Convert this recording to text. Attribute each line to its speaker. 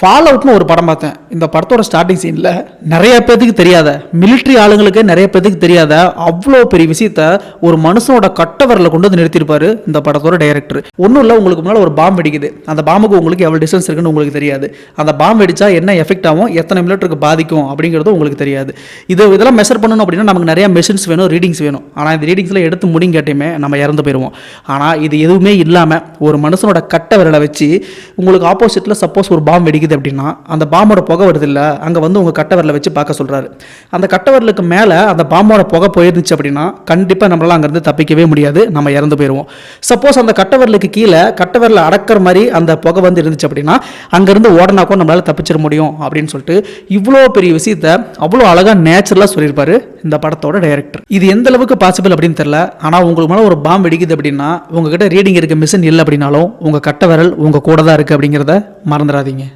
Speaker 1: Fall அவுட்னு ஒரு படம் பார்த்தேன். இந்த படத்தோட ஸ்டார்டிங் சீனில் நிறைய பேத்துக்கு தெரியாத, மிலிட்ரி ஆளுங்களுக்கே நிறைய பேத்துக்கு தெரியாத அவ்வளோ பெரிய விஷயத்த ஒரு மனுஷனோட கட்டவரில் கொண்டு வந்து நிறுத்தியிருப்பாரு இந்த படத்தோட டைரக்டர். ஒன்றும் இல்லை, உங்களுக்கு முன்னால் ஒரு பாம்பு வெடிக்குது. அந்த பாம்புக்கு உங்களுக்கு எவ்வளோ டிஸ்டன்ஸ் இருக்குன்னு உங்களுக்கு தெரியாது. அந்த பாம்பு வெடிச்சா என்ன எஃபெக்ட் ஆகும், எத்தனை மிலிட்டருக்கு பாதிக்கும் அப்படிங்கிறது உங்களுக்கு தெரியாது. இதெல்லாம் மெஷர் பண்ணணும் அப்படின்னா நமக்கு நிறைய மெஷின்ஸ் வேணும், ரீடிங்ஸ் வேணும். ஆனால் இந்த ரீடிங்ஸில் எடுத்து முடிங்கட்டியுமே நம்ம இறந்து போயிடுவோம். ஆனால் இது எதுவுமே இல்லாமல் ஒரு மனுஷனோட கட்டவரில் வச்சு உங்களுக்கு ஆப்போசிட்டில் சப்போஸ் ஒரு பாம்பு வெடிக்குது அப்படின்னா அந்த பாம்போட புகை வருது இல்லை, அங்கே வந்து உங்கள் கட்டவரில் வச்சு பார்க்க சொல்கிறாரு. அந்த கட்டவரலுக்கு மேலே அந்த பாம்போட புகை போயிருந்துச்சு அப்படின்னா கண்டிப்பாக நம்மளால் அங்கேருந்து தப்பிக்கவே முடியாது, நம்ம இறந்து போயிடுவோம். சப்போஸ் அந்த கட்டவரலுக்கு கீழே கட்டவரில் அடக்கிற மாதிரி அந்த புகை வந்து இருந்துச்சு அப்படின்னா அங்கேருந்து ஓடனாக்கோ நம்மளால் தப்பிச்சிட முடியும் அப்படின்னு சொல்லிட்டு இவ்வளோ பெரிய விஷயத்த அவ்வளோ அழகாக நேச்சுரலாக சொல்லியிருப்பாரு இந்த படத்தோட டைரக்டர். இது எந்த அளவுக்கு பாசிபிள் அப்படின்னு தெரியல. ஆனால் உங்களுக்கு மேலே ஒரு பாம்பு வெடிக்குது அப்படின்னா உங்ககிட்ட ரீடிங் இருக்க மிஷின் இல்லை அப்படின்னாலும் உங்கள் கட்டவரல் உங்கள் கூட தான் இருக்குது அப்படிங்கிறத மறந்துடாதீங்க.